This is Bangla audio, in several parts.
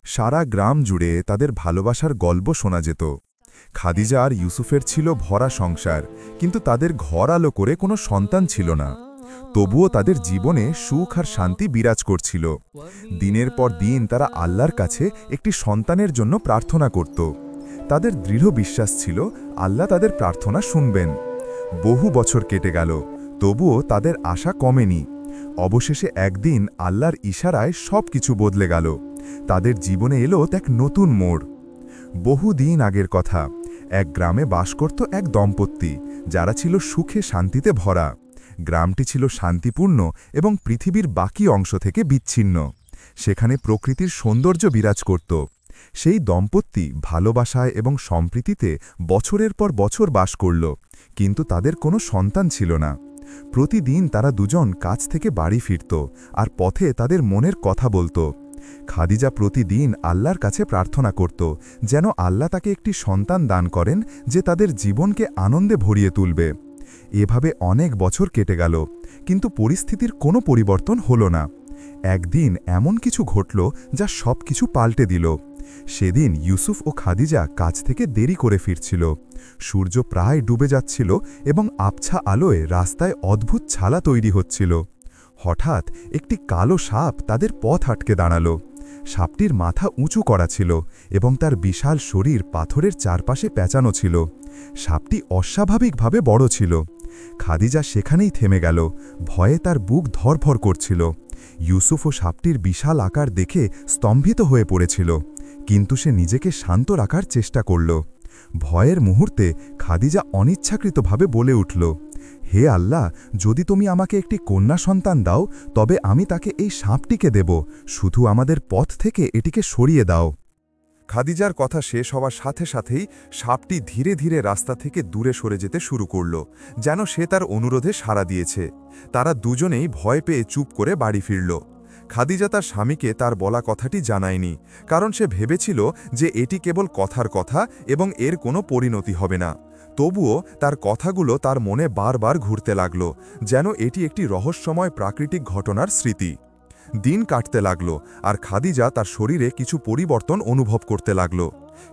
সারা গ্রাম জুড়ে তাদের ভালোবাসার গল্প শোনা যেত। খাদিজা আর ইউসুফের ছিল ভরা সংসার, কিন্তু তাদের ঘর আলো করে কোনো সন্তান ছিল না। তবুও তাদের জীবনে সুখ আর শান্তি বিরাজ করছিল। দিনের পর দিন তারা আল্লাহর কাছে একটি সন্তানের জন্য প্রার্থনা করত। তাদের দৃঢ় বিশ্বাস ছিল আল্লাহ তাদের প্রার্থনা শুনবেন। বহু বছর কেটে গেল, তবুও তাদের আশা কমেনি। অবশেষে একদিন আল্লাহর ইশারায় সব কিছু বদলে গেল। তাদের জীবনে এলো এক নতুন মোড়। বহুদিন আগের কথা, এক গ্রামে বাস করত এক দম্পতি, যারা ছিল সুখে শান্তিতে ভরা। গ্রামটি ছিল শান্তিপূর্ণ এবং পৃথিবীর বাকি অংশ থেকে বিচ্ছিন্ন। সেখানে প্রকৃতির সৌন্দর্য বিরাজ করত। সেই দম্পতি ভালোবাসায় এবং সম্প্রীতিতে বছরের পর বছর বাস করল, কিন্তু তাদের কোনো সন্তান ছিল না। প্রতিদিন তারা দুজন কাজ থেকে বাড়ি ফিরত, আর পথে তাদের মনের কথা বলত। খাদিজা প্রতিদিন আল্লাহর কাছে প্রার্থনা করত, যেন আল্লাহ তাকে একটি সন্তান দান করেন যে তাদের জীবনকে আনন্দে ভরিয়ে তুলবে। এভাবে অনেক বছর কেটে গেল, কিন্তু পরিস্থিতির কোনো পরিবর্তন হলো না। একদিন এমন কিছু ঘটল যা সব কিছু পাল্টে দিল। সেদিন ইউসুফ ও খাদিজা কাজ থেকে দেরি করে ফিরছিল। সূর্য প্রায় ডুবে যাচ্ছিল এবং আবছা আলোয় রাস্তায় অদ্ভুত ছালা তৈরি হচ্ছিল। হঠাৎ একটি কালো সাপ তাদের পথ আটকে দাঁড়াল। সাপটির মাথা উঁচু করা ছিল এবং তার বিশাল শরীর পাথরের চারপাশে পেঁচানো ছিল। সাপটি অস্বাভাবিকভাবে বড় ছিল। খাদিজা সেখানেই থেমে গেল, ভয়ে তার বুক ধরফর করছিল। ইউসুফ ও সাপটির বিশাল আকার দেখে স্তম্ভিত হয়ে পড়েছিল, কিন্তু সে নিজেকে শান্ত রাখার চেষ্টা করল। ভয়ের মুহূর্তে খাদিজা অনিচ্ছাকৃতভাবে বলে উঠল, হে আল্লাহ, যদি তুমি আমাকে একটি কন্যা সন্তান দাও, তবে আমি তাকে এই সাপটিকে দেব। শুধু আমাদের পথ থেকে এটিকে সরিয়ে দাও। খাদিজার কথা শেষ হওয়ার সাথে সাথেই সাপটি ধীরে ধীরে রাস্তা থেকে দূরে সরে যেতে শুরু করল, যেন সে তার অনুরোধে সাড়া দিয়েছে। তারা দুজনেই ভয় পেয়ে চুপ করে বাড়ি ফিরল। খাদিজা তার স্বামীকে তার বলা কথাটি জানায়নি, কারণ সে ভেবেছিল যে এটি কেবল কথার কথা এবং এর কোনো পরিণতি হবে না। তবুও তার কথাগুলো তার মনে বারবার ঘুরতে লাগল, যেন এটি একটি রহস্যময় প্রাকৃতিক ঘটনার স্মৃতি। দিন কাটতে লাগল, আর খাদিজা তার শরীরে কিছু পরিবর্তন অনুভব করতে লাগল।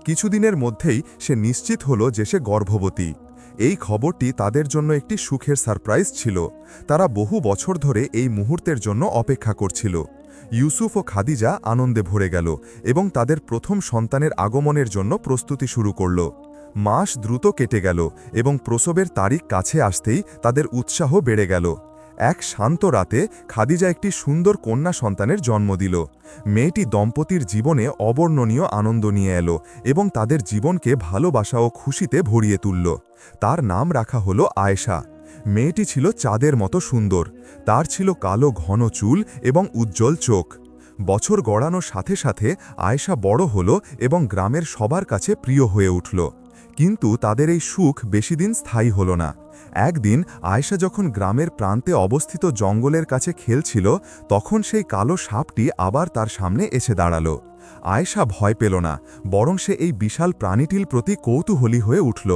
কিছুদিনের মধ্যেই সে নিশ্চিত হল যে সে গর্ভবতী। এই খবরটি তাদের জন্য একটি সুখের সারপ্রাইজ ছিল। তারা বহু বছর ধরে এই মুহূর্তের জন্য অপেক্ষা করছিল। ইউসুফ ও খাদিজা আনন্দে ভরে গেল এবং তাদের প্রথম সন্তানের আগমনের জন্য প্রস্তুতি শুরু করল। মাস দ্রুত কেটে গেল এবং প্রসবের তারিখ কাছে আসতেই তাদের উৎসাহ বেড়ে গেল। এক শান্ত রাতে খাদিজা একটি সুন্দর কন্যা সন্তানের জন্ম দিল। মেয়েটি দম্পতির জীবনে অবর্ণনীয় আনন্দ নিয়ে এলো এবং তাদের জীবনকে ভালোবাসা ও খুশিতে ভরিয়ে তুলল। তার নাম রাখা হলো আয়েশা। মেয়েটি ছিল চাঁদের মতো সুন্দর। তার ছিল কালো ঘন চুল এবং উজ্জ্বল চোখ। বছর গড়ানোর সাথে সাথে আয়েশা বড় হল এবং গ্রামের সবার কাছে প্রিয় হয়ে উঠল। কিন্তু তাদের এই সুখ বেশিদিন স্থায়ী হল না। একদিন আয়েশা যখন গ্রামের প্রান্তে অবস্থিত জঙ্গলের কাছে খেলছিল, তখন সেই কালো সাপটি আবার তার সামনে এসে দাঁড়াল। আয়েশা ভয় পেল না, বরং সে এই বিশাল প্রাণীটির প্রতি কৌতূহলী হয়ে উঠল।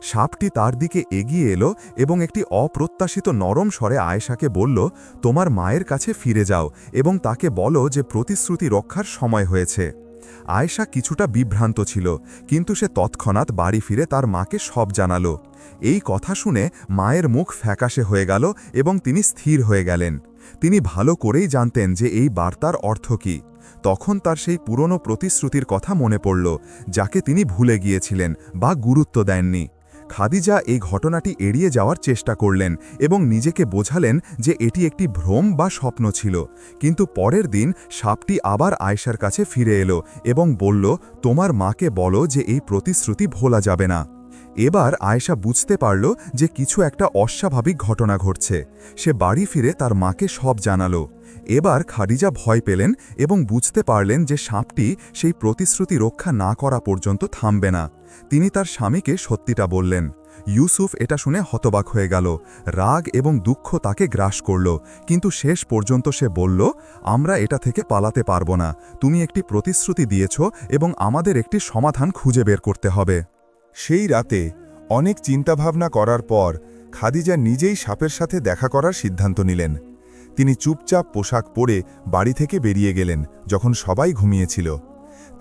সাপটি তার দিকে এগিয়ে এলো এবং একটি অপ্রত্যাশিত নরম স্বরে আয়েশাকে বলল, তোমার মায়ের কাছে ফিরে যাও এবং তাকে বলো যে প্রতিশ্রুতি রক্ষার সময় হয়েছে। আয়েশা কিছুটা বিভ্রান্ত ছিল, কিন্তু সে তৎক্ষণাৎ বাড়ি ফিরে তার মাকে সব জানাল। এই কথা শুনে মায়ের মুখ ফ্যাকাশে হয়ে গেল এবং তিনি স্থির হয়ে গেলেন। তিনি ভালো করেই জানতেন যে এই বার্তার অর্থ কী। তখন তার সেই পুরনো প্রতিশ্রুতির কথা মনে পড়ল, যাকে তিনি ভুলে গিয়েছিলেন বা গুরুত্ব দেননি। খাদিজা এই ঘটনাটি এড়িয়ে যাওয়ার চেষ্টা করলেন এবং নিজেকে বোঝালেন যে এটি একটি ভ্রম বা স্বপ্ন ছিল। কিন্তু পরের দিন সাপটি আবার আয়েশার কাছে ফিরে এলো এবং বলল, তোমার মাকে বলো যে এই প্রতিশ্রুতি ভোলা যাবে না। এবার আয়েশা বুঝতে পারল যে কিছু একটা অস্বাভাবিক ঘটনা ঘটছে। সে বাড়ি ফিরে তার মাকে সব জানালো। এবার খাদিজা ভয় পেলেন এবং বুঝতে পারলেন যে সাপটি সেই প্রতিশ্রুতি রক্ষা না করা পর্যন্ত থামবে না। তিনি তার স্বামীকে সত্যিটা বললেন। ইউসুফ এটা শুনে হতবাক হয়ে গেল। রাগ এবং দুঃখ তাকে গ্রাস করল, কিন্তু শেষ পর্যন্ত সে বলল, আমরা এটা থেকে পালাতে পারব না। তুমি একটি প্রতিশ্রুতি দিয়েছ এবং আমাদের একটি সমাধান খুঁজে বের করতে হবে। সেই রাতে অনেক চিন্তাভাবনা করার পর খাদিজা নিজেই সাপের সাথে দেখা করার সিদ্ধান্ত নিলেন। তিনি চুপচাপ পোশাক পরে বাড়ি থেকে বেরিয়ে গেলেন যখন সবাই ঘুমিয়েছিল।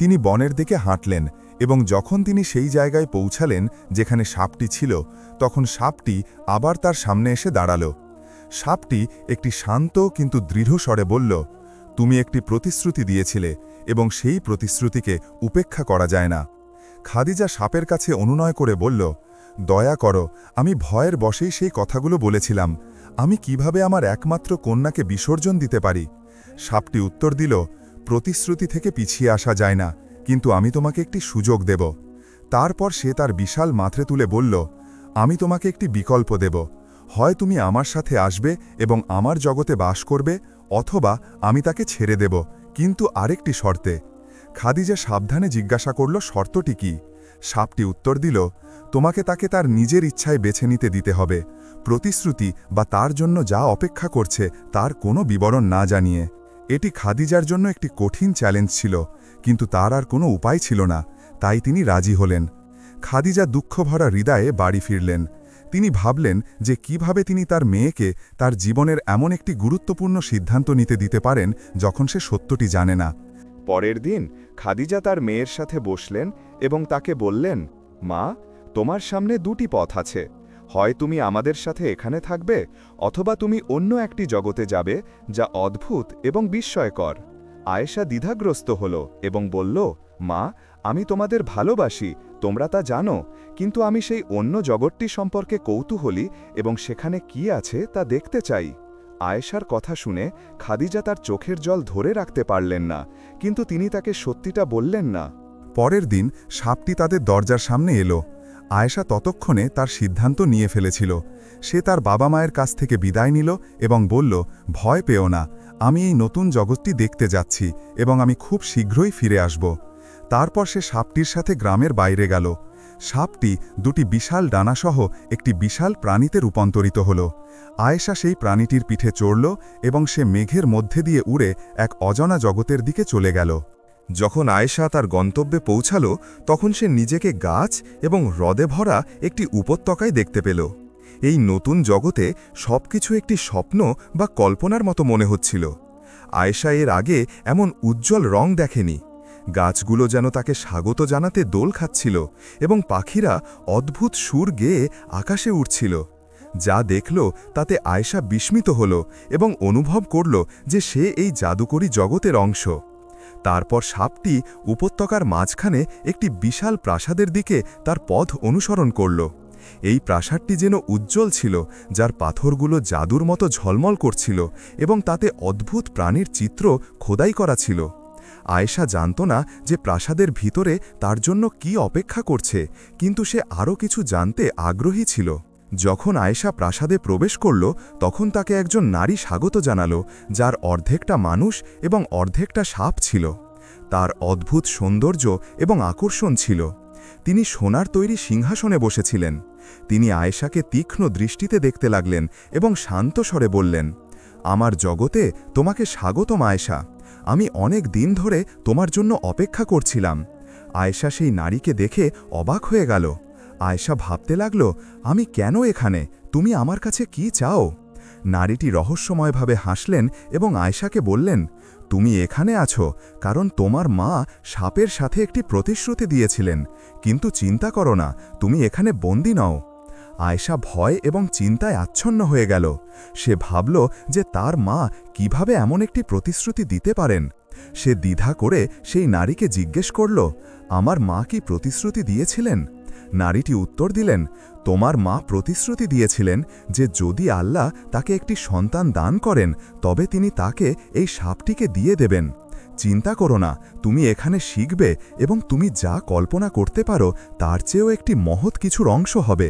তিনি বনের দিকে হাঁটলেন এবং যখন তিনি সেই জায়গায় পৌঁছালেন যেখানে সাপটি ছিল, তখন সাপটি আবার তার সামনে এসে দাঁড়াল। সাপটি একটি শান্ত কিন্তু দৃঢ় স্বরে বলল, তুমি একটি প্রতিশ্রুতি দিয়েছিলে এবং সেই প্রতিশ্রুতিকে উপেক্ষা করা যায় না। খাদিজা সাপের কাছে অনুনয় করে বলল, দয়া করো, আমি ভয়ের বশেই সেই কথাগুলো বলেছিলাম। আমি কিভাবে আমার একমাত্র কন্যাকে বিসর্জন দিতে পারি? সাপটি উত্তর দিল, প্রতিশ্রুতি থেকে পিছিয়ে আসা যায় না, কিন্তু আমি তোমাকে একটি সুযোগ দেব। তারপর সে তার বিশাল মাথে তুলে বলল, আমি তোমাকে একটি বিকল্প দেব। হয় তুমি আমার সাথে আসবে এবং আমার জগতে বাস করবে, অথবা আমি তাকে ছেড়ে দেব, কিন্তু আরেকটি শর্তে। খাদিজা সাবধানে জিজ্ঞাসা করল, শর্তটি কি? সাপটি উত্তর দিল, তোমাকে তাকে তার নিজের ইচ্ছায় বেছে নিতে দিতে হবে, প্রতিশ্রুতি বা তার জন্য যা অপেক্ষা করছে তার কোনো বিবরণ না জানিয়ে। এটি খাদিজার জন্য একটি কঠিন চ্যালেঞ্জ ছিল, কিন্তু তার আর কোনো উপায় ছিল না, তাই তিনি রাজি হলেন। খাদিজা দুঃখভরা হৃদয়ে বাড়ি ফিরলেন। তিনি ভাবলেন যে কিভাবে তিনি তার মেয়েকে তার জীবনের এমন একটি গুরুত্বপূর্ণ সিদ্ধান্ত নিতে দিতে পারেন যখন সে সত্যটি জানে না। পরের দিন খাদিজা তার মেয়ের সাথে বসলেন এবং তাকে বললেন, মা, তোমার সামনে দুটি পথ আছে। হয় তুমি আমাদের সাথে এখানে থাকবে, অথবা তুমি অন্য একটি জগতে যাবে যা অদ্ভুত এবং বিস্ময়কর। আয়েশা দ্বিধাগ্রস্ত হল এবং বলল, মা, আমি তোমাদের ভালোবাসি, তোমরা তা জানো, কিন্তু আমি সেই অন্য জগৎটি সম্পর্কে কৌতূহলী এবং সেখানে কি আছে তা দেখতে চাই। আয়েশার কথা শুনে খাদিজা তার চোখের জল ধরে রাখতে পারলেন না, কিন্তু তিনি তাকে সত্যিটা বললেন না। পরের দিন সাপটি তাদের দরজার সামনে এলো। আয়েশা ততক্ষণে তার সিদ্ধান্ত নিয়ে ফেলেছিল। সে তার বাবা মায়ের কাছ থেকে বিদায় নিল এবং বলল, ভয় পেও না, আমি এই নতুন জগৎটি দেখতে যাচ্ছি এবং আমি খুব শীঘ্রই ফিরে আসব। তারপর সে সাপটির সাথে গ্রামের বাইরে গেল। সাপটি দুটি বিশাল ডানাসহ একটি বিশাল প্রাণীতে রূপান্তরিত হল। আয়েশা সেই প্রাণীটির পিঠে চড়ল এবং সে মেঘের মধ্যে দিয়ে উড়ে এক অজানা জগতের দিকে চলে গেল। যখন আয়েশা তার গন্তব্যে পৌঁছাল, তখন সে নিজেকে গাছ এবং হ্রদে ভরা একটি উপত্যকায় দেখতে পেল। এই নতুন জগতে সবকিছু একটি স্বপ্ন বা কল্পনার মতো মনে হচ্ছিল। আয়েশা এর আগে এমন উজ্জ্বল রং দেখেনি। গাছগুলো যেন তাকে স্বাগত জানাতে দোল খাচ্ছিল এবং পাখিরা অদ্ভুত সুর গেয়ে আকাশে উঠছিল। যা দেখল তাতে আয়েশা বিস্মিত হল এবং অনুভব করল যে সে এই জাদুকরী জগতের অংশ। তারপর সাপটি উপত্যকার মাঝখানে একটি বিশাল প্রাসাদের দিকে তার পথ অনুসরণ করল। এই প্রাসাদটি যেন উজ্জ্বল ছিল, যার পাথরগুলো জাদুর মতো ঝলমল করছিল এবং তাতে অদ্ভুত প্রাণীর চিত্র খোদাই করা ছিল। আয়েশা জানত না যে প্রাসাদের ভিতরে তার জন্য কি অপেক্ষা করছে, কিন্তু সে আরও কিছু জানতে আগ্রহী ছিল। যখন আয়েশা প্রাসাদে প্রবেশ করল, তখন তাকে একজন নারী স্বাগত জানালো, যার অর্ধেকটা মানুষ এবং অর্ধেকটা সাপ ছিল। তার অদ্ভুত সৌন্দর্য এবং আকর্ষণ ছিল। তিনি সোনার তৈরি সিংহাসনে বসেছিলেন। তিনি আয়েশাকে তীক্ষ্ণ দৃষ্টিতে দেখতে লাগলেন এবং শান্ত স্বরে বললেন, আমার জগতে তোমাকে স্বাগতম আয়েশা, আমি অনেক দিন ধরে তোমার জন্য অপেক্ষা করছিলাম। আয়েশা সেই নারীকে দেখে অবাক হয়ে গেল। আয়েশা ভাবতে লাগল, আমি কেন এখানে, তুমি আমার কাছে কি চাও? নারীটি রহস্যময়ভাবে হাসলেন এবং আয়েশাকে বললেন, তুমি এখানে আছো কারণ তোমার মা সাপের সাথে একটি প্রতিশ্রুতি দিয়েছিলেন, কিন্তু চিন্তা করো না, তুমি এখানে বন্দী নও। আয়েশা ভয় এবং চিন্তায় আচ্ছন্ন হয়ে গেল। সে ভাবল যে তার মা কিভাবে এমন একটি প্রতিশ্রুতি দিতে পারেন। সে দ্বিধা করে সেই নারীকে জিজ্ঞেস করল, আমার মা কি প্রতিশ্রুতি দিয়েছিলেন? নারীটি উত্তর দিলেন, তোমার মা প্রতিশ্রুতি দিয়েছিলেন যে যদি আল্লাহ তাকে একটি সন্তান দান করেন, তবে তিনি তাকে এই সাপটিকে দিয়ে দেবেন। চিন্তা করো না, তুমি এখানে শিখবে এবং তুমি যা কল্পনা করতে পারো তার চেয়েও একটি মহৎ কিছুর অংশ হবে।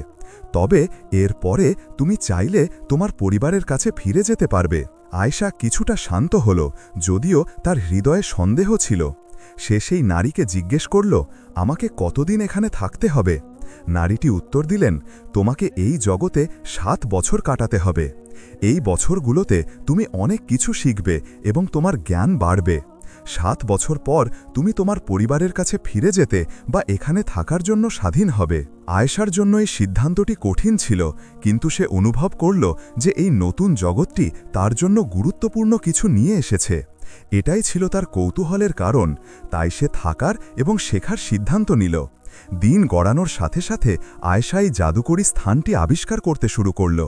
তবে এর পরে তুমি চাইলে তোমার পরিবারের কাছে ফিরে যেতে পারবে। আয়েশা কিছুটা শান্ত হল, যদিও তার হৃদয়ে সন্দেহ ছিল। সে সেই নারীকে জিজ্ঞেস করল, আমাকে কতদিন এখানে থাকতে হবে? নারীটি উত্তর দিলেন, তোমাকে এই জগতে 7 বছর কাটাতে হবে। এই বছরগুলোতে তুমি অনেক কিছু শিখবে এবং তোমার জ্ঞান বাড়বে। 7 বছর পর তুমি তোমার পরিবারের কাছে ফিরে যেতে বা এখানে থাকার জন্য স্বাধীন হবে। আয়েশার জন্য এই সিদ্ধান্তটি কঠিন ছিল, কিন্তু সে অনুভব করল যে এই নতুন জগৎটি তার জন্য গুরুত্বপূর্ণ কিছু নিয়ে এসেছে। এটাই ছিল তার কৌতূহলের কারণ, তাই সে থাকার এবং শেখার সিদ্ধান্ত নিল। দিন গড়ানোর সাথে সাথে আয়েশা এই জাদুকরী স্থানটি আবিষ্কার করতে শুরু করল।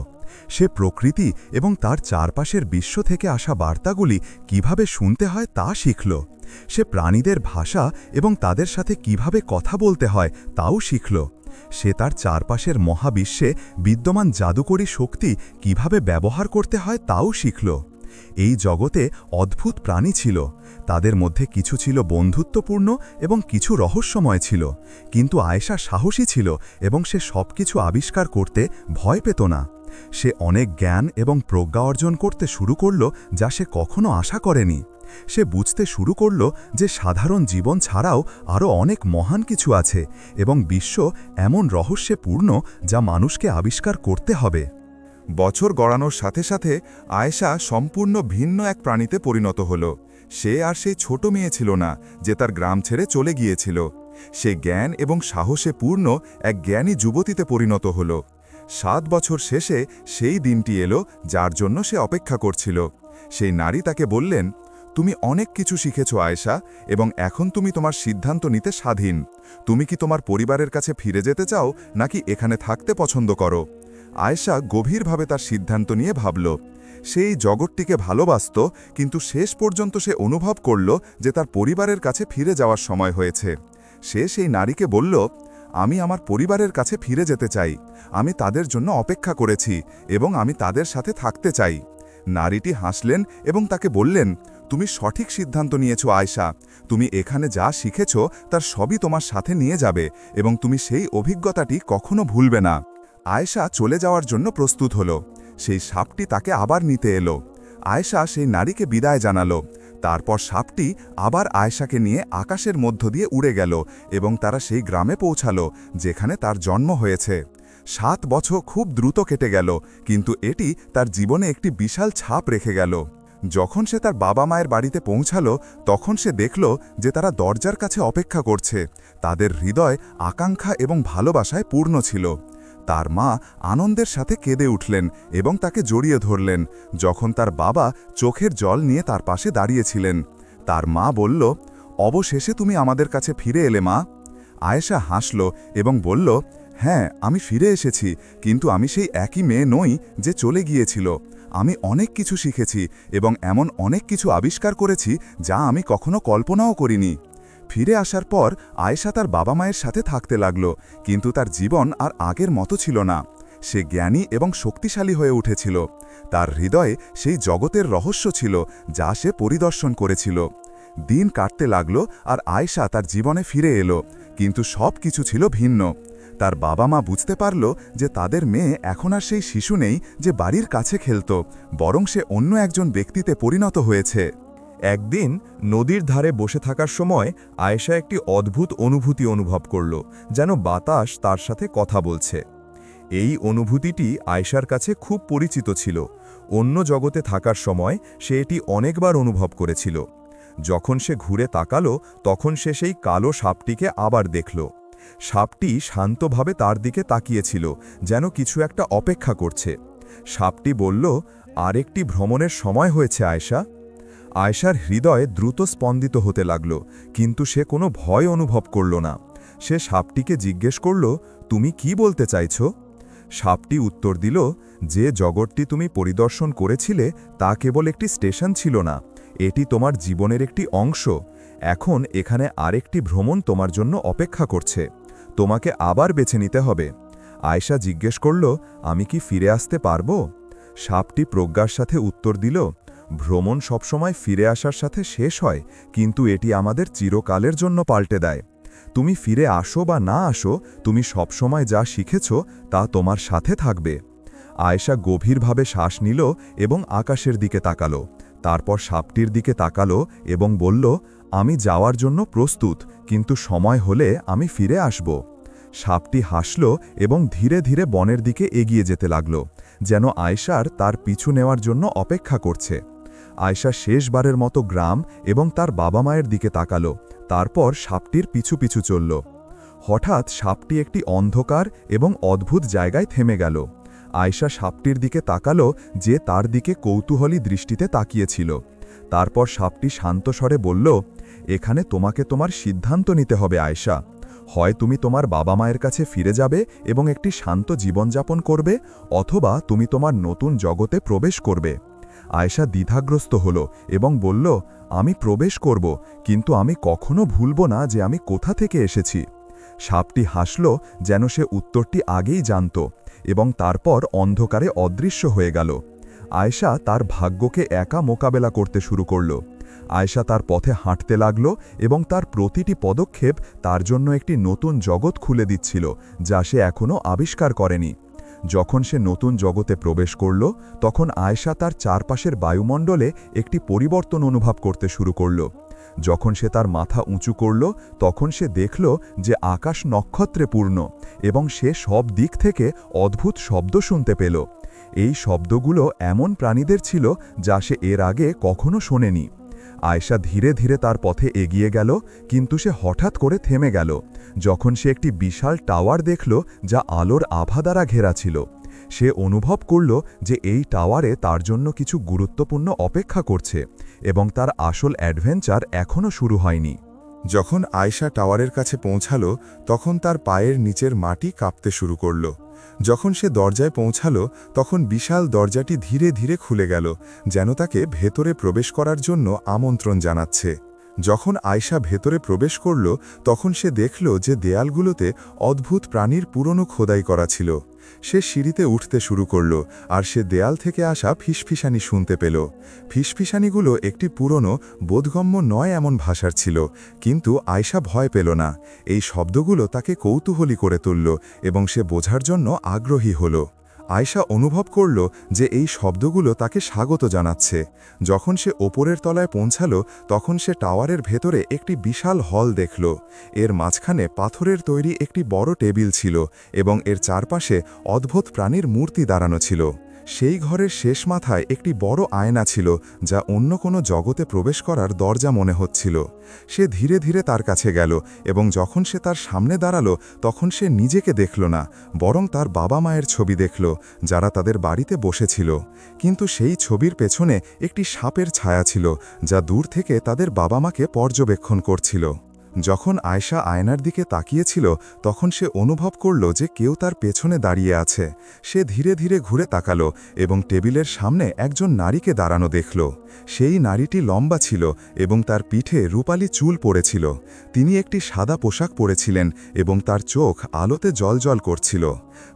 সে প্রকৃতি এবং তার চারপাশের বিশ্ব থেকে আসা বার্তাগুলি কিভাবে শুনতে হয় তা শিখল। সে প্রাণীদের ভাষা এবং তাদের সাথে কিভাবে কথা বলতে হয় তাও শিখল। সে তার চারপাশের মহাবিশ্বে বিদ্যমান জাদুকরী শক্তি কিভাবে ব্যবহার করতে হয় তাও শিখল। এই জগতে অদ্ভুত প্রাণী ছিল, তাদের মধ্যে কিছু ছিল বন্ধুত্বপূর্ণ এবং কিছু রহস্যময় ছিল, কিন্তু আয়েশা সাহসী ছিল এবং সে সবকিছু আবিষ্কার করতে ভয় পেত না। সে অনেক জ্ঞান এবং প্রজ্ঞা অর্জন করতে শুরু করল যা সে কখনো আশা করেনি। সে বুঝতে শুরু করল যে সাধারণ জীবন ছাড়াও আরও অনেক মহান কিছু আছে এবং বিশ্ব এমন রহস্যে পূর্ণ যা মানুষকে আবিষ্কার করতে হবে। বছর গড়ানোর সাথে সাথে আয়েশা সম্পূর্ণ ভিন্ন এক প্রাণীতে পরিণত হল। সে আর সেই ছোট মেয়ে ছিল না যে তার গ্রাম ছেড়ে চলে গিয়েছিল। সে জ্ঞান এবং সাহসে পূর্ণ এক জ্ঞানী যুবতীতে পরিণত হল। 7 বছর শেষে সেই দিনটি এলো যার জন্য সে অপেক্ষা করছিল। সেই নারী তাকে বললেন, তুমি অনেক কিছু শিখেছ আয়েশা, এবং এখন তুমি তোমার সিদ্ধান্ত নিতে স্বাধীন। তুমি কি তোমার পরিবারের কাছে ফিরে যেতে চাও নাকি এখানে থাকতে পছন্দ করো? আয়েশা গভীরভাবে তার সিদ্ধান্ত নিয়ে ভাবল। সেই জগৎটিকে ভালোবাসত, কিন্তু শেষ পর্যন্ত সে অনুভব করল যে তার পরিবারের কাছে ফিরে যাওয়ার সময় হয়েছে। সে সেই নারীকে বলল, আমি আমার পরিবারের কাছে ফিরে যেতে চাই। আমি তাদের জন্য অপেক্ষা করেছি এবং আমি তাদের সাথে থাকতে চাই। নারীটি হাসলেন এবং তাকে বললেন, তুমি সঠিক সিদ্ধান্ত নিয়েছ আয়েশা। তুমি এখানে যা শিখেছ তার সবই তোমার সাথে নিয়ে যাবে এবং তুমি সেই অভিজ্ঞতাটি কখনো ভুলবে না। আয়েশা চলে যাওয়ার জন্য প্রস্তুত হল। সেই সাপটি তাকে আবার নিতে এলো। আয়েশা সেই নারীকে বিদায় জানালো। তারপর সাপটি আবার আয়েশাকে নিয়ে আকাশের মধ্য দিয়ে উড়ে গেল এবং তারা সেই গ্রামে পৌঁছালো যেখানে তার জন্ম হয়েছে। 7 বছর খুব দ্রুত কেটে গেল, কিন্তু এটি তার জীবনে একটি বিশাল ছাপ রেখে গেল। যখন সে তার বাবা মায়ের বাড়িতে পৌঁছালো তখন সে দেখল যে তারা দরজার কাছে অপেক্ষা করছে। তাদের হৃদয় আকাঙ্ক্ষা এবং ভালোবাসায় পূর্ণ ছিল। তার মা আনন্দের সাথে কেঁদে উঠলেন এবং তাকে জড়িয়ে ধরলেন যখন তার বাবা চোখের জল নিয়ে তার পাশে দাঁড়িয়েছিলেন। তার মা বলল, অবশেষে তুমি আমাদের কাছে ফিরে এলে মা। আয়েশা হাসল এবং বলল, হ্যাঁ, আমি ফিরে এসেছি, কিন্তু আমি সেই একই মেয়ে নই যে চলে গিয়েছিল। আমি অনেক কিছু শিখেছি এবং এমন অনেক কিছু আবিষ্কার করেছি যা আমি কখনো কল্পনাও করিনি। ফিরে আসার পর আয়েশা তার বাবা মায়ের সাথে থাকতে লাগল, কিন্তু তার জীবন আর আগের মতো ছিল না। সে জ্ঞানী এবং শক্তিশালী হয়ে উঠেছিল। তার হৃদয়ে সেই জগতের রহস্য ছিল যা সে পরিদর্শন করেছিল। দিন কাটতে লাগল আর আয়েশা তার জীবনে ফিরে এলো, কিন্তু সব কিছু ছিল ভিন্ন। তার বাবা মা বুঝতে পারল যে তাদের মেয়ে এখন আর সেই শিশু নেই যে বাড়ির কাছে খেলত, বরং সে অন্য একজন ব্যক্তিতে পরিণত হয়েছে। একদিন নদীর ধারে বসে থাকার সময় আয়েশা একটি অদ্ভুত অনুভূতি অনুভব করল, যেন বাতাস তার সাথে কথা বলছে। এই অনুভূতিটি আয়েশার কাছে খুব পরিচিত ছিল। অন্য জগতে থাকার সময় সে এটি অনেকবার অনুভব করেছিল। যখন সে ঘুরে তাকালো তখন সে সেই কালো সাপটিকে আবার দেখল। সাপটি শান্তভাবে তার দিকে তাকিয়েছিল, যেন কিছু একটা অপেক্ষা করছে। সাপটি বলল, আরেকটি ভ্রমণের সময় হয়েছে আয়েশা। আয়েশার হৃদয় দ্রুত স্পন্দিত হতে লাগল, কিন্তু সে কোনো ভয় অনুভব করল না। সে সাপটিকে জিজ্ঞেস করল, তুমি কি বলতে চাইছ? সাপটি উত্তর দিল, যে জগৎটি তুমি পরিদর্শন করেছিলে তা কেবল একটি স্টেশন ছিল না, এটি তোমার জীবনের একটি অংশ। এখন এখানে আরেকটি ভ্রমণ তোমার জন্য অপেক্ষা করছে। তোমাকে আবার বেছে নিতে হবে। আয়েশা জিজ্ঞেস করল, আমি কি ফিরে আসতে পারব? সাপটি প্রজ্ঞার সাথে উত্তর দিল, ভ্রমণ সবসময় ফিরে আসার সাথে শেষ হয়, কিন্তু এটি আমাদের চিরকালের জন্য পাল্টে দেয়। তুমি ফিরে আসো বা না আসো, তুমি সবসময় যা শিখেছ তা তোমার সাথে থাকবে। আয়েশা গভীরভাবে শ্বাস নিল এবং আকাশের দিকে তাকালো। তারপর সাপটির দিকে তাকালো এবং বলল, আমি যাওয়ার জন্য প্রস্তুত, কিন্তু সময় হলে আমি ফিরে আসব। সাপটি হাসল এবং ধীরে ধীরে বনের দিকে এগিয়ে যেতে লাগল, যেন আয়েশার তার পিছু নেওয়ার জন্য অপেক্ষা করছে। আয়েশা শেষবারের মতো গ্রাম এবং তার বাবা মায়ের দিকে তাকালো, তারপর সাপটির পিছু পিছু চলল। হঠাৎ সাপটি একটি অন্ধকার এবং অদ্ভুত জায়গায় থেমে গেল। আয়েশা সাপটির দিকে তাকালো, যে তার দিকে কৌতূহলী দৃষ্টিতে তাকিয়েছিল। তারপর সাপটি শান্ত স্বরে বলল, এখানে তোমাকে তোমার সিদ্ধান্ত নিতে হবে আয়েশা। হয় তুমি তোমার বাবা মায়ের কাছে ফিরে যাবে এবং একটি শান্ত জীবনযাপন করবে, অথবা তুমি তোমার নতুন জগতে প্রবেশ করবে। আয়েশা দ্বিধাগ্রস্ত হল এবং বলল, আমি প্রবেশ করব, কিন্তু আমি কখনো ভুলব না যে আমি কোথা থেকে এসেছি। সাপটি হাসল, যেন সে উত্তরটি আগেই জানত, এবং তারপর অন্ধকারে অদৃশ্য হয়ে গেল। আয়েশা তার ভাগ্যকে একা মোকাবেলা করতে শুরু করল। আয়েশা তার পথে হাঁটতে লাগল এবং তার প্রতিটি পদক্ষেপ তার জন্য একটি নতুন জগৎ খুলে দিচ্ছিল, যা সে এখনও আবিষ্কার করেনি। যখন সে নতুন জগতে প্রবেশ করল, তখন আয়েশা তার চারপাশের বায়ুমণ্ডলে একটি পরিবর্তন অনুভব করতে শুরু করল। যখন সে তার মাথা উঁচু করল, তখন সে দেখল যে আকাশ নক্ষত্রে পূর্ণ, এবং সে সব দিক থেকে অদ্ভুত শব্দ শুনতে পেল। এই শব্দগুলো এমন প্রাণীদের ছিল যা সে এর আগে কখনো শোনেনি। আয়েশা ধীরে ধীরে তার পথে এগিয়ে গেল, কিন্তু সে হঠাৎ করে থেমে গেল যখন সে একটি বিশাল টাওয়ার দেখল যা আলোর আভা দ্বারা ঘেরা ছিল। সে অনুভব করল যে এই টাওয়ারে তার জন্য কিছু গুরুত্বপূর্ণ অপেক্ষা করছে, এবং তার আসল অ্যাডভেঞ্চার এখনও শুরু হয়নি। যখন আয়েশা টাওয়ারের কাছে পৌঁছাল, তখন তার পায়ের নিচের মাটি কাঁপতে শুরু করল। যখন সে দরজায় পৌঁছাল, তখন বিশাল দরজাটি ধীরে ধীরে খুলে গেল, যেন তাকে ভেতরে প্রবেশ করার জন্য আমন্ত্রণ জানাচ্ছে। যখন আয়েশা ভেতরে প্রবেশ করল, তখন সে দেখল যে দেয়ালগুলোতে অদ্ভুত প্রাণীর পুরনো খোদাই করা ছিল। সে সিঁড়িতে উঠতে শুরু করল, আর সে দেয়াল থেকে আসা ফিসফিসানি শুনতে পেল। ফিসফিসানিগুলো একটি পুরনো, বোধগম্য নয় এমন ভাষার ছিল, কিন্তু আয়েশা ভয় পেল না। এই শব্দগুলো তাকে কৌতূহলী করে তুলল, এবং সে বোঝার জন্য আগ্রহী হল। আয়েশা অনুভব করল যে এই শব্দগুলো তাকে স্বাগত জানাচ্ছে। যখন সে ওপরের তলায় পৌঁছাল, তখন সে টাওয়ারের ভেতরে একটি বিশাল হল দেখল। এর মাঝখানে পাথরের তৈরি একটি বড় টেবিল ছিল, এবং এর চারপাশে অদ্ভুত প্রাণীর মূর্তি দাঁড়ানো ছিল। সেই ঘরের শেষ মাথায় একটি বড় আয়না ছিল, যা অন্য কোনো জগতে প্রবেশ করার দরজা মনে হচ্ছিল। সে ধীরে ধীরে তার কাছে গেল, এবং যখন সে তার সামনে দাঁড়ালো, তখন সে নিজেকে দেখল না, বরং তার বাবা মায়ের ছবি দেখল, যারা তাদের বাড়িতে বসেছিল। কিন্তু সেই ছবির পেছনে একটি সাপের ছায়া ছিল, যা দূর থেকে তাদের বাবা মাকে পর্যবেক্ষণ করছিল। যখন আয়েশা আয়নার দিকে তাকিয়েছিল, তখন সে অনুভব করল যে কেউ তার পেছনে দাঁড়িয়ে আছে। সে ধীরে ধীরে ঘুরে তাকালো এবং টেবিলের সামনে একজন নারীকে দাঁড়ানো দেখল। সেই নারীটি লম্বা ছিল এবং তার পিঠে রূপালি চুল পড়েছিল। তিনি একটি সাদা পোশাক পরেছিলেন এবং তার চোখ আলোতে জ্বলজ্বল করছিল।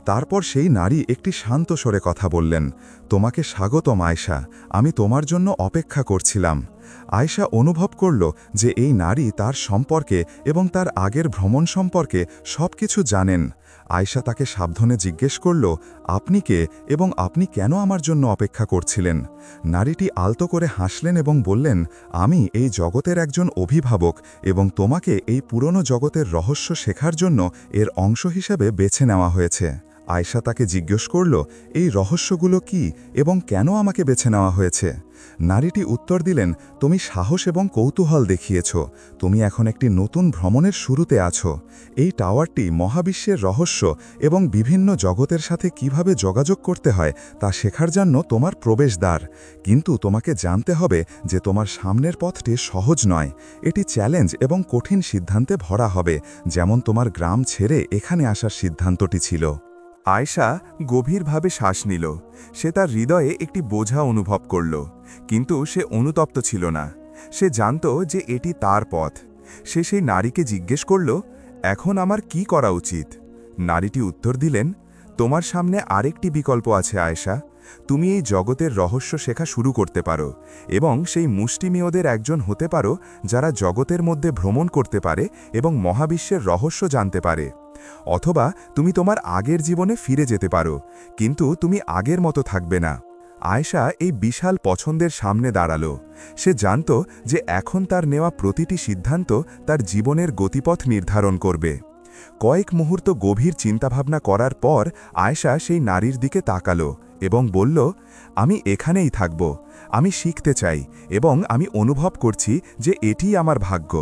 তারপর সেই নারী একটি শান্ত স্বরে কথা বললেন, তোমাকে স্বাগতম আয়েশা, আমি তোমার জন্য অপেক্ষা করছিলাম। আয়েশা অনুভব করল যে এই নারী তার সম্পর্কে এবং তার আগের ভ্রমণ সম্পর্কে সবকিছু জানেন। আয়েশা তাকে সাবধানে জিজ্ঞেস করল, আপনি কে এবং আপনি কেন আমার জন্য অপেক্ষা করছিলেন? নারীটি আলতো করে হাসলেন এবং বললেন, আমি এই জগতের একজন অভিভাবক এবং তোমাকে এই পুরনো জগতের রহস্য শেখার জন্য এর অংশ হিসেবে বেছে নেওয়া হয়েছে। আয়েশা তাকে জিজ্ঞেস করল, এই রহস্যগুলো কি এবং কেন আমাকে বেছে নেওয়া হয়েছে? নারীটি উত্তর দিলেন, তুমি সাহস এবং কৌতূহল দেখিয়েছ। তুমি এখন একটি নতুন ভ্রমণের শুরুতে আছো। এই টাওয়ারটি মহাবিশ্বের রহস্য এবং বিভিন্ন জগতের সাথে কিভাবে যোগাযোগ করতে হয় তা শেখার জন্য তোমার প্রবেশদ্বার। কিন্তু তোমাকে জানতে হবে যে তোমার সামনের পথটি সহজ নয়। এটি চ্যালেঞ্জ এবং কঠিন সিদ্ধান্তে ভরা হবে, যেমন তোমার গ্রাম ছেড়ে এখানে আসার সিদ্ধান্তটি ছিল। আয়েশা গভীরভাবে শ্বাস নিল। সে তার হৃদয়ে একটি বোঝা অনুভব করল, কিন্তু সে অনুতপ্ত ছিল না। সে জানত যে এটি তার পথ। সে সেই নারীকে জিজ্ঞেস করল, এখন আমার কি করা উচিত? নারীটি উত্তর দিলেন, তোমার সামনে আরেকটি বিকল্প আছে আয়েশা। তুমি এই জগতের রহস্য শেখা শুরু করতে পারো এবং সেই মুষ্টিমেয়দের একজন হতে পারো যারা জগতের মধ্যে ভ্রমণ করতে পারে এবং মহাবিশ্বের রহস্য জানতে পারে। অথবা তুমি তোমার আগের জীবনে ফিরে যেতে পারো, কিন্তু তুমি আগের মতো থাকবে না। আয়েশা এই বিশাল পছন্দের সামনে দাঁড়ালো। সে জানত যে এখন তার নেওয়া প্রতিটি সিদ্ধান্ত তার জীবনের গতিপথ নির্ধারণ করবে। কয়েক মুহূর্ত গভীর চিন্তাভাবনা করার পর আয়েশা সেই নারীর দিকে তাকালো এবং বলল, আমি এখানেই থাকব। আমি শিখতে চাই এবং আমি অনুভব করছি যে এটিই আমার ভাগ্য।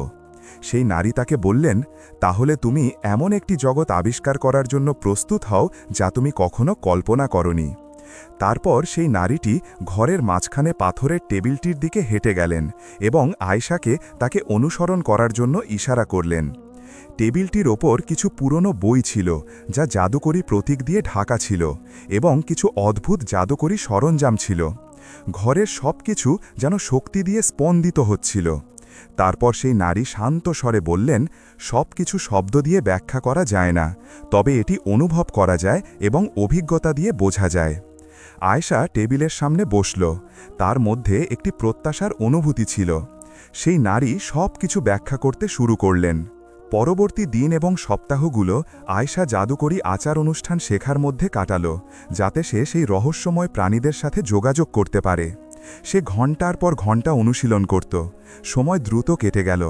সেই নারী তাকে বললেন, তাহলে তুমি এমন একটি জগৎ আবিষ্কার করার জন্য প্রস্তুত হও যা তুমি কখনো কল্পনা করনি। তারপর সেই নারীটি ঘরের মাঝখানে পাথরের টেবিলটির দিকে হেঁটে গেলেন এবং আয়েশাকে তাকে অনুসরণ করার জন্য ইশারা করলেন। টেবিলটির ওপর কিছু পুরনো বই ছিল যা জাদুকরী প্রতীক দিয়ে ঢাকা ছিল এবং কিছু অদ্ভুত জাদুকরী সরঞ্জাম ছিল। ঘরের সব কিছু যেন শক্তি দিয়ে স্পন্দিত হচ্ছিল। তারপর সেই নারী শান্ত স্বরে বললেন, সব কিছু শব্দ দিয়ে ব্যাখ্যা করা যায় না, তবে এটি অনুভব করা যায় এবং অভিজ্ঞতা দিয়ে বোঝা যায়। আয়েশা টেবিলের সামনে বসল। তার মধ্যে একটি প্রত্যাশার অনুভূতি ছিল। সেই নারী সব কিছু ব্যাখ্যা করতে শুরু করলেন। পরবর্তী দিন এবং সপ্তাহগুলো আয়েশা জাদুকরী আচার অনুষ্ঠান শেখার মধ্যে কাটালো, যাতে সে সেই রহস্যময় প্রাণীদের সাথে যোগাযোগ করতে পারে। সে ঘণ্টার পর ঘণ্টা অনুশীলন করত। সময় দ্রুত কেটে গেল।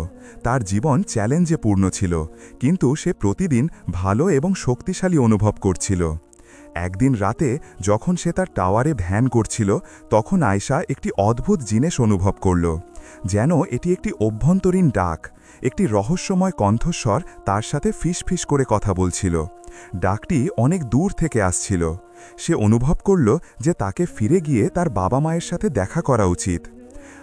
তার জীবন চ্যালেঞ্জে পূর্ণ ছিল, কিন্তু সে প্রতিদিন ভালো এবং শক্তিশালী অনুভব করছিল। একদিন রাতে যখন সে তার টাওয়ারে ধ্যান করছিল, তখন আয়েশা একটি অদ্ভুত জিনিস অনুভব করল। যেন এটি একটি অভ্যন্তরীণ ডাক। একটি রহস্যময় কণ্ঠস্বর তার সাথে ফিসফিস করে কথা বলছিল। ডাকটি অনেক দূর থেকে আসছিল। সে অনুভব করল যে তাকে ফিরে গিয়ে তার বাবা মায়ের সাথে দেখা করা উচিত।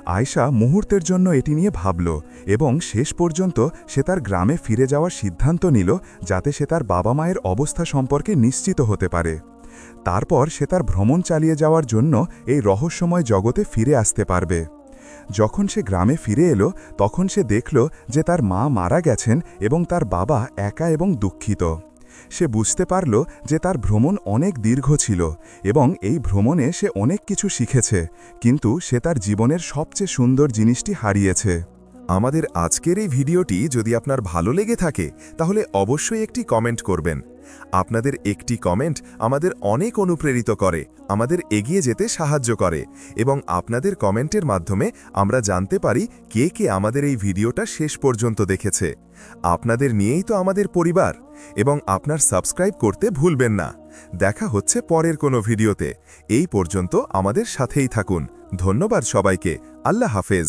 আয়েশা মুহূর্তের জন্য এটি নিয়ে ভাবল এবং শেষ পর্যন্ত সে তার গ্রামে ফিরে যাওয়ার সিদ্ধান্ত নিল, যাতে সে তার বাবা মায়ের অবস্থা সম্পর্কে নিশ্চিত হতে পারে। তারপর সে তার ভ্রমণ চালিয়ে যাওয়ার জন্য এই রহস্যময় জগতে ফিরে আসতে পারবে। যখন সে গ্রামে ফিরে এলো, তখন সে দেখল যে তার মা মারা গেছেন এবং তার বাবা একা এবং দুঃখিত। সে বুঝতে পারল যে তার ভ্রমণ অনেক দীর্ঘ ছিল এবং এই ভ্রমণে সে অনেক কিছু শিখেছে, কিন্তু সে তার জীবনের সবচেয়ে সুন্দর জিনিসটি হারিয়েছে। আমাদের আজকের এই ভিডিওটি যদি আপনার ভালো লেগে থাকে, তাহলে অবশ্যই একটি কমেন্ট করবেন। আপনাদের একটি কমেন্ট আমাদের অনেক অনুপ্রেরিত করে, আমাদের এগিয়ে যেতে সাহায্য করে এবং আপনাদের কমেন্টের মাধ্যমে আমরা জানতে পারি কে কে আমাদের এই ভিডিওটা শেষ পর্যন্ত দেখেছে। আপনাদের নিয়েই তো আমাদের পরিবার, এবং আপনার সাবস্ক্রাইব করতে ভুলবেন না। দেখা হচ্ছে পরের কোনো ভিডিওতে। এই পর্যন্ত আমাদের সাথেই থাকুন। ধন্যবাদ সবাইকে। আল্লাহ হাফেজ।